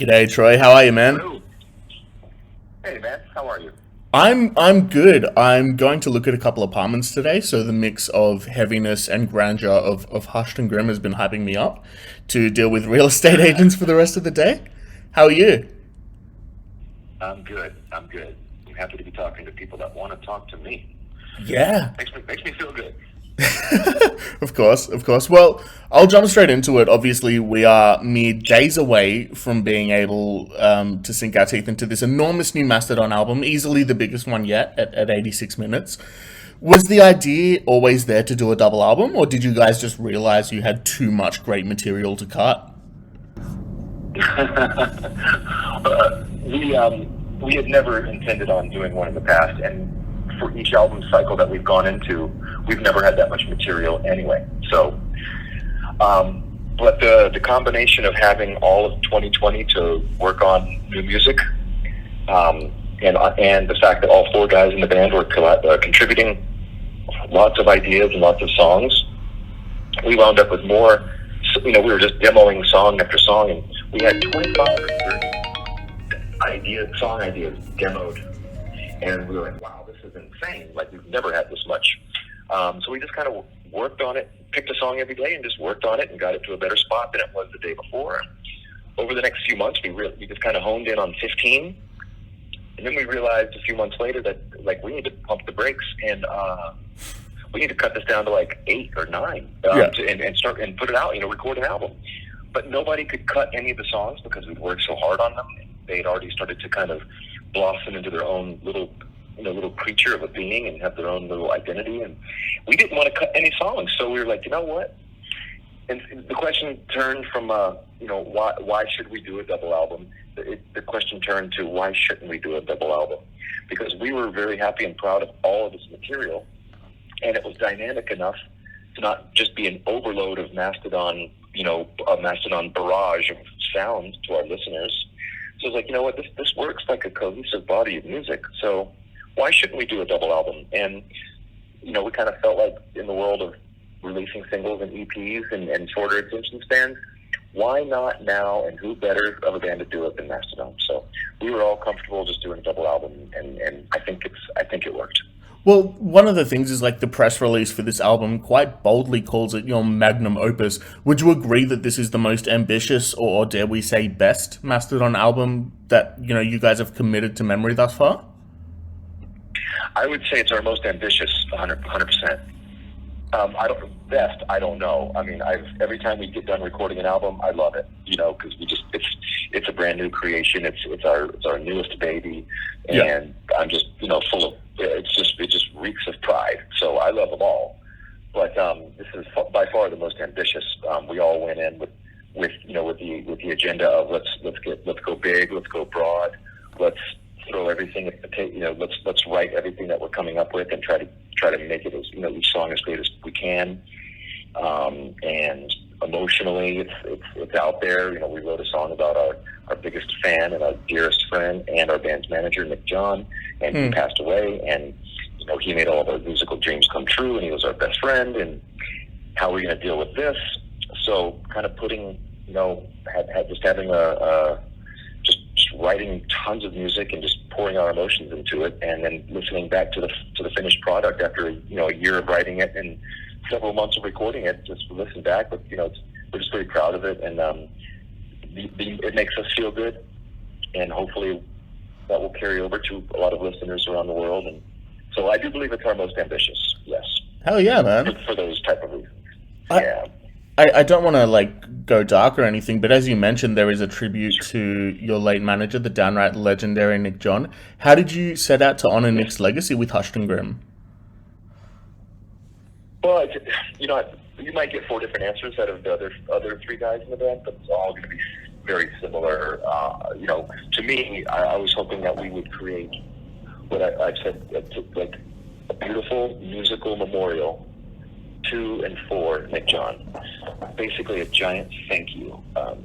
G'day, Troy. How are you, man? Hello. Hey, man. How are you? I'm good. I'm going to look at a couple apartments today, so the mix of heaviness and grandeur of Hushed and Grim has been hyping me up to deal with real estate agents for the rest of the day. How are you? I'm good. I'm good. I'm happy to be talking to people that want to talk to me. Yeah, Makes me feel good. of course, of course. Well, I'll jump straight into it. Obviously, we are mere days away from being able to sink our teeth into this enormous new Mastodon album, easily the biggest one yet at 86 minutes. Was the idea always there to do a double album, or did you guys just realize you had too much great material to cut? We had never intended on doing one in the past, and for each album cycle that we've gone into, we've never had that much material anyway. So, but the combination of having all of 2020 to work on new music, and the fact that all four guys in the band were contributing lots of ideas and lots of songs, we wound up with more. We were just demoing song after song, and we had 25 or 30 song ideas demoed, and we were like, wow, this is insane. Like, we've never had this much. So we just kind of worked on it, picked a song every day and just worked on it and got it to a better spot than it was the day before. Over the next few months, we just kind of honed in on 15. And then we realized a few months later that, like, we need to pump the brakes and we need to cut this down to like 8 or 9 and start and put it out, record an album. But nobody could cut any of the songs because we'd worked so hard on them. They'd already started to kind of blossom into their own little creature of a being and have their own little identity. And we didn't want to cut any songs. So we were like, you know what? And the question turned from, why should we do a double album? The question turned to, why shouldn't we do a double album? Because we were very happy and proud of all of this material. And it was dynamic enough to not just be an overload of Mastodon, a Mastodon barrage of sounds to our listeners. So I was like, you know what, this works like a cohesive body of music. So why shouldn't we do a double album? And, we kind of felt like in the world of releasing singles and EPs and shorter attention spans, why not now, and who better of a band to do it than Mastodon? So we were all comfortable just doing a double album, and I think it worked. Well, one of the things is like the press release for this album quite boldly calls it your magnum opus. Would you agree that this is the most ambitious, or dare we say best, Mastodon album that, you guys have committed to memory thus far? I would say it's our most ambitious, 100%. I don't know. I mean, every time we get done recording an album, I love it, because it's a brand new creation. It's our newest baby, and I'm just, full of, it just reeks of pride. So I love them all. But this is by far the most ambitious. We all went in with the agenda of let's go big, let's go broad, let's throw everything at the table. Let's write everything that we're coming up with and try to make it as each song as great as we can. And emotionally, it's out there. We wrote a song about our biggest fan and our dearest friend and our band's manager, Nick John, and he passed away. And he made all of our musical dreams come true, and he was our best friend. And how are we going to deal with this? So, kind of putting, having just writing tons of music and just pouring our emotions into it, and then listening back to the finished product after a year of writing it and several months of recording it. Just listen back, but we're just very proud of it, and it makes us feel good, and hopefully that will carry over to a lot of listeners around the world. And so I do believe it's our most ambitious. Yes. Hell yeah, man. For those type of reasons. Yeah. I don't want to go dark or anything, but as you mentioned, there is a tribute to your late manager, the downright legendary Nick John. How did you set out to honor Nick's legacy with Hushed and Grim? Well, you might get 4 different answers out of the other 3 guys in the band, but it's all going to be very similar. To me, I was hoping that we would create what I've said, like a beautiful musical memorial to and for Nick John. Basically a giant thank you. That's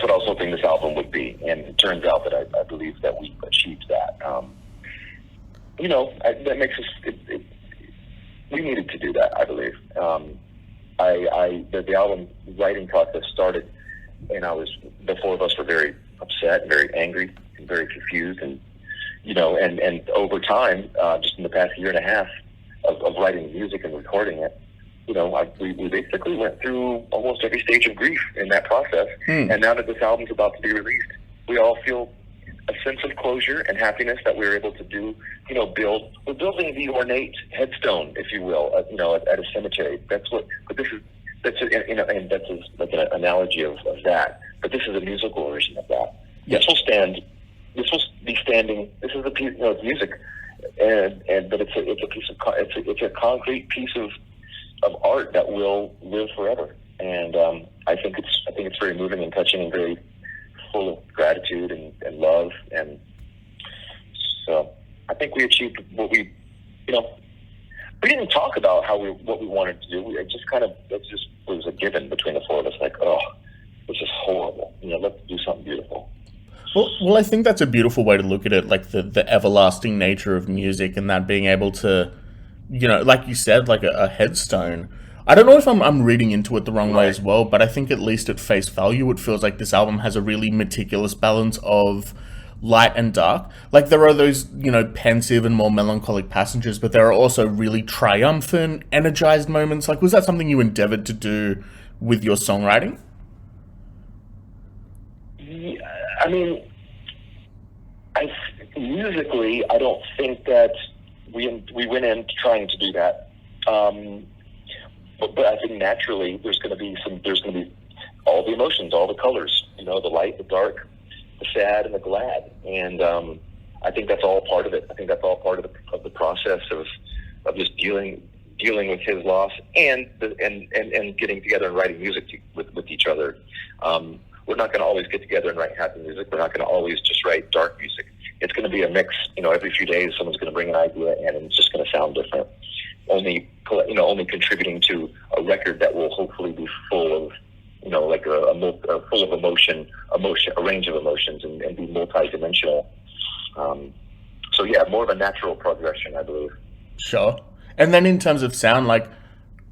what I was hoping this album would be, and it turns out that I believe that we achieved that. That makes us. We needed to do that, I believe. The album writing process started and the four of us were very upset and very angry and very confused, and and over time, just in the past year and a half of writing music and recording it, we basically went through almost every stage of grief in that process. And now that this album's about to be released, we all feel a sense of closure and happiness that we were able to do. We're building the ornate headstone, if you will, at a cemetery. That's like an analogy of that. But this is a musical version of that. This will be standing. This is a piece. It's music, but it's a concrete piece of art that will live forever. And I think it's very moving and touching and very full of gratitude and love. And so I think we achieved what we didn't talk about what we wanted to do. It just was a given between the four of us. Like, oh, this is horrible. Let's do something beautiful. Well, I think that's a beautiful way to look at it, like the everlasting nature of music, and that being able to, like you said, like a headstone. I don't know if I'm reading into it the wrong way as well, but I think at least at face value, it feels like this album has a really meticulous balance of light and dark. Like there are those, pensive and more melancholic passages, but there are also really triumphant, energized moments. Like, was that something you endeavored to do with your songwriting? I mean, musically, I don't think that we went in trying to do that. But I think naturally there's going to be all the emotions, all the colors, the light, the dark, the sad, and the glad. And I think that's all part of it. I think that's all part of the process of just dealing with his loss and getting together and writing music with each other. We're not going to always get together and write happy music. We're not going to always just write dark music. It's going to be a mix. Every few days someone's going to bring an idea and it's just going to sound different. Only contributing to a record that will hopefully be full of, full of emotion, a range of emotions, and be multi-dimensional. So yeah, more of a natural progression, I believe. Sure. And then in terms of sound, like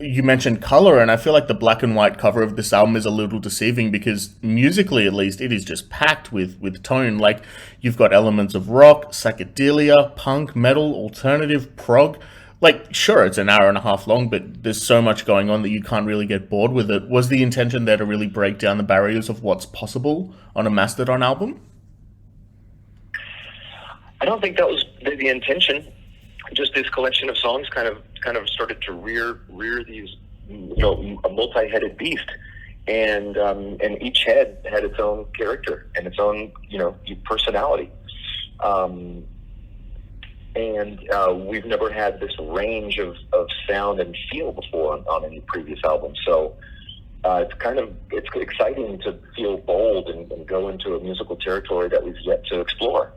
you mentioned color, and I feel like the black and white cover of this album is a little deceiving because musically, at least, it is just packed with tone. Like you've got elements of rock, psychedelia, punk, metal, alternative, prog. Like, sure, it's an hour and a half long, but there's so much going on that you can't really get bored with it. Was the intention there to really break down the barriers of what's possible on a Mastodon album? I don't think that was the intention. Just this collection of songs kind of started to rear these, a multi-headed beast, and each head had its own character and its own, personality. And we've never had this range of sound and feel before on any previous album. So it's exciting to feel bold and go into a musical territory that we've yet to explore.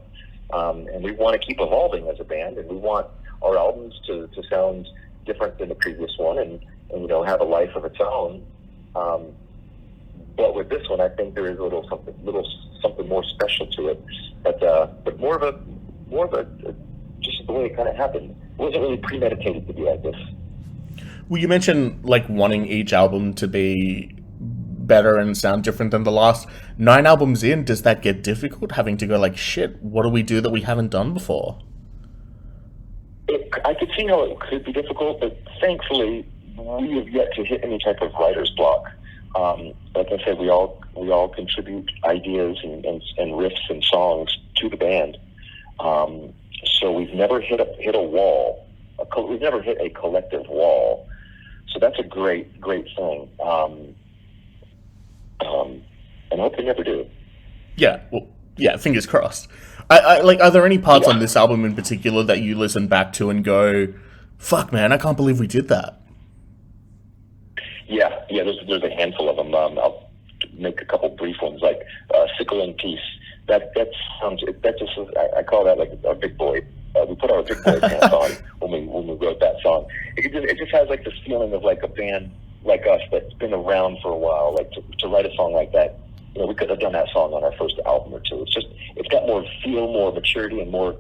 And we want to keep evolving as a band, and we want our albums to sound different than the previous one and have a life of its own. But with this one, I think there is a little something more special to it. But more of a just the way it kind of happened. It wasn't really premeditated to be like this. Well, you mentioned like wanting each album to be better and sound different than the last. 9 albums in, does that get difficult? Having to go like, shit, what do we do that we haven't done before? I could see how it could be difficult, but thankfully we have yet to hit any type of writer's block. Like I said, we all contribute ideas and riffs and songs to the band. So we've never hit a wall. We've never hit a collective wall. So that's a great thing. And I hope we never do. Yeah, well, yeah, fingers crossed. Are there any parts on this album in particular that you listen back to and go, fuck, man, I can't believe we did that? Yeah, there's a handful of them. I'll make a couple brief ones, like Sickle and Peace. That just I call that like our big boy. We put our big boy pants on when we wrote that song. It just has like this feeling of like a band like us that's been around for a while. Like to write a song like that, we could have done that song on our first album or two. It's got more feel, more maturity, and more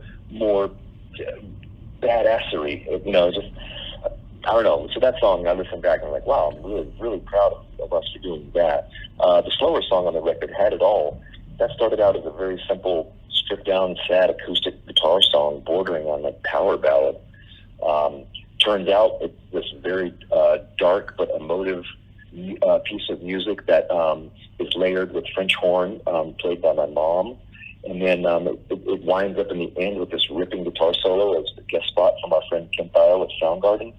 badassery. I don't know. So that song, I listen back and I'm like, wow, I'm really, really proud of us for doing that. The slower song on the record, Had It All, that started out as a very simple, stripped down, sad acoustic guitar song bordering on like power ballad. Turns out it's this very dark but emotive piece of music that is layered with French horn played by my mom. And then it winds up in the end with this ripping guitar solo as the guest spot from our friend Kim Thiel at Soundgarden.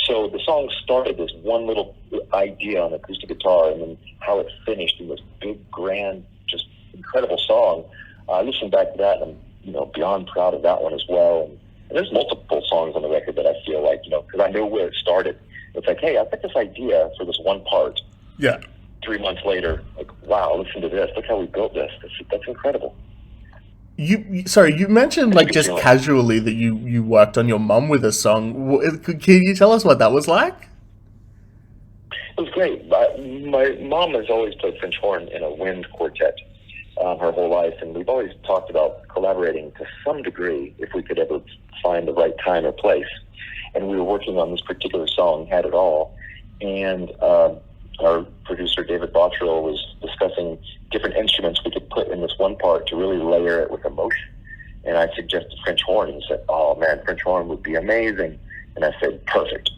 So the song started as one little idea on acoustic guitar, and then how it finished in this big, grand, just incredible song. I listened back to that, and I'm beyond proud of that one as well. And there's multiple songs on the record that I feel like, because I know where it started. It's like, hey, I've got this idea for this one part. Yeah. 3 months later, like, wow, listen to this. Look how we built this. That's incredible. You mentioned like just casually that you worked on your mum with a song. Can you tell us what that was like? It was great. My mom has always played French horn in a wind quartet her whole life, and we've always talked about collaborating to some degree if we could ever find the right time or place. And we were working on this particular song, Had It All, and our producer David Bottrill was discussing different instruments we could put in this one part to really layer it with emotion. And I suggested French horn, and he said, oh man, French horn would be amazing. And I said, perfect.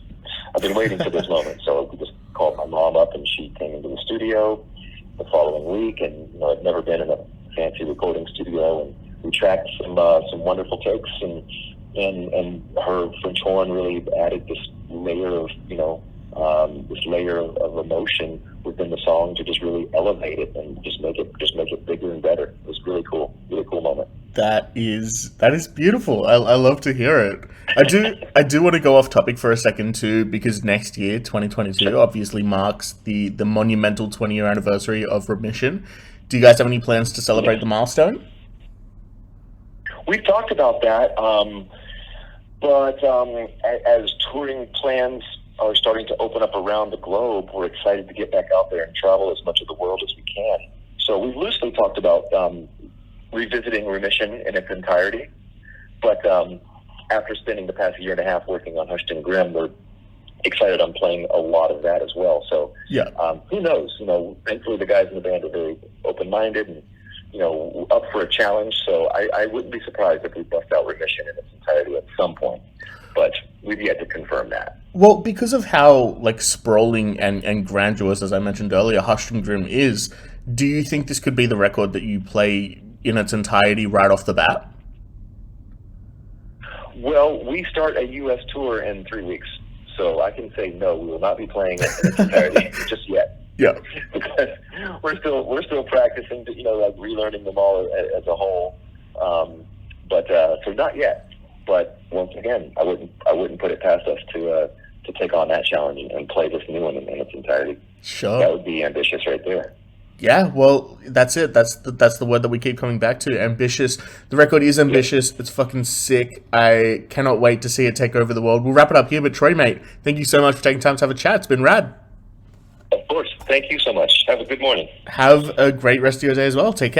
I've been waiting for this moment. So we just called my mom up, and she came into the studio the following week, and I'd never been in a fancy recording studio, and we tracked some wonderful takes, and her French horn really added this layer of of emotion within the song to just really elevate it and just make it bigger and better. It was really cool moment. That is beautiful. I love to hear it. I do want to go off topic for a second too, because next year, 2022, obviously marks the monumental 20-year anniversary of Remission. Do you guys have any plans to celebrate the milestone? We've talked about that, but as touring plans are starting to open up around the globe, we're excited to get back out there and travel as much of the world as we can. So we've loosely talked about revisiting Remission in its entirety, but after spending the past year and a half working on Hushed and Grim, we're excited on playing a lot of that as well. So who knows? Thankfully the guys in the band are very open-minded and up for a challenge. So I wouldn't be surprised if we bust out Remission in its entirety at some point, but we've yet to confirm that. Well, because of how like sprawling and grandiose, as I mentioned earlier, Hushed and Grim is, do you think this could be the record that you play in its entirety right off the bat? Well, we start a U.S. tour in 3 weeks, so I can say no, we will not be playing it in its entirety just yet. Yeah, because we're still practicing, like relearning them all as a whole. But so not yet. But once again, I wouldn't put it past us to take on that challenge and play this new one in its entirety. Sure, that would be ambitious right there. Yeah, well, that's it. That's the word that we keep coming back to. Ambitious. The record is ambitious. It's fucking sick. I cannot wait to see it take over the world. We'll wrap it up here, but Troy, mate, thank you so much for taking time to have a chat. It's been rad. Of course. Thank you so much. Have a good morning. Have a great rest of your day as well. Take care.